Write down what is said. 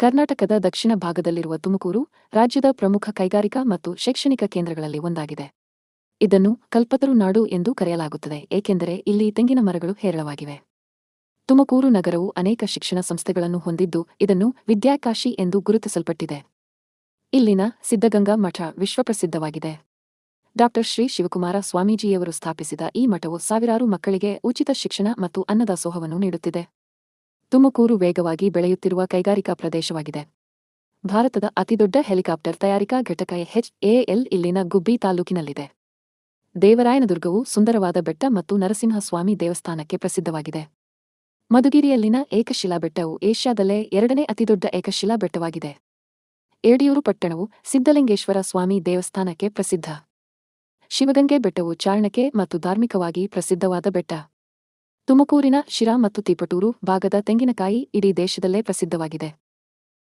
ಕರ್ನಾಟಕದ ದಕ್ಷಿಣ ಭಾಗದಲ್ಲಿರುವ ತುಮಕೂರು, ರಾಜ್ಯದ ಪ್ರಮುಖ ಕೈಗಾರಿಕಾ ಮತ್ತು ಶೈಕ್ಷಣಿಕ ಕೇಂದ್ರಗಳಲ್ಲಿ ಒಂದಾಗಿದೆ. ಇದನ್ನು ಕಲ್ಪತರು ನಾಡು ಎಂದು ಕರೆಯಲಾಗುತ್ತದೆ, ಏಕೆಂದರೆ ಇಲ್ಲಿ ತೆಂಗಿನ ಮರಗಳು ಹೇರಳವಾಗಿವೆ. ತುಮಕೂರು ನಗರವು ಅನೇಕ ಶಿಕ್ಷಣ ಸಂಸ್ಥೆಗಳನ್ನು ಹೊಂದಿದ್ದು, ಇದನ್ನು ವಿದ್ಯಾಕಾಶಿ ಎಂದು ಗುರುತಿಸಲ್ಪಟ್ಟಿದೆ. ಇಲ್ಲಿನ ಸಿದ್ಧಗಂಗಾ ಮಠ ವಿಶ್ವಪ್ರಸಿದ್ಧವಾಗಿದೆ. ಡಾ. ಶ್ರೀ ಶಿವಕುಮಾರ ಸ್ವಾಮೀಜಿಯವರು ಸ್ಥಾಪಿಸಿದ ಈ ಮಠವು ಸಾವಿರಾರು ಮಕ್ಕಳಿಗೆ ಉಚಿತ ಶಿಕ್ಷಣ ಮತ್ತು ಅನ್ನದಾಸೋಹವನ್ನು ನೀಡುತ್ತಿದೆ. ತುಮಕೂರು ವೇಗವಾಗಿ ಬೆಳೆಯುತ್ತಿರುವ ಕೈಗಾರಿಕಾ ಪ್ರದೇಶವಾಗಿದೆ. ಭಾರತದ ಅತಿದೊಡ್ಡ ಹೆಲಿಕಾಪ್ಟರ್ ತಯಾರಿಕಾ ಘಟಕ HAL ಇಲ್ಲಿನ ಗುಬ್ಬಿ ತಾಲೂಕಿನಲ್ಲಿದೆ. ದೇವರಾಯನದುರ್ಗವು ಸುಂದರವಾದ ಬೆಟ್ಟ ಮತ್ತು ನರಸಿಂಹಸ್ವಾಮಿ ದೇವಸ್ಥಾನಕ್ಕೆ ಪ್ರಸಿದ್ಧವಾಗಿದೆ. ಮಧುಗಿರಿಯಲ್ಲಿನ ಏಕಶಿಲಾ ಬೆಟ್ಟವು ಏಷ್ಯಾದಲ್ಲೇ 2ನೇ ಅತಿದೊಡ್ಡ ಏಕಶಿಲಾ ಬೆಟ್ಟವಾಗಿದೆ. ಯಡಿಯೂರು ಪಟ್ಟಣವು ಸಿದ್ಧಲಿಂಗೇಶ್ವರ ಸ್ವಾಮಿ ದೇವಸ್ಥಾನಕ್ಕೆ ಪ್ರಸಿದ್ಧ. ಶಿವಗಂಗೆ ಬೆಟ್ಟವು ಚಾರಣಕ್ಕೆ ಮತ್ತು ಧಾರ್ಮಿಕವಾಗಿ ಪ್ರಸಿದ್ಧವಾದ ಬೆಟ್ಟ. ತುಮಕೂರಿನ ಶಿರಾ ಮತ್ತು ತಿಪಟೂರು ಭಾಗದ ತೆಂಗಿನಕಾಯಿ ಇಡೀ ದೇಶದಲ್ಲೇ ಪ್ರಸಿದ್ಧವಾಗಿದೆ.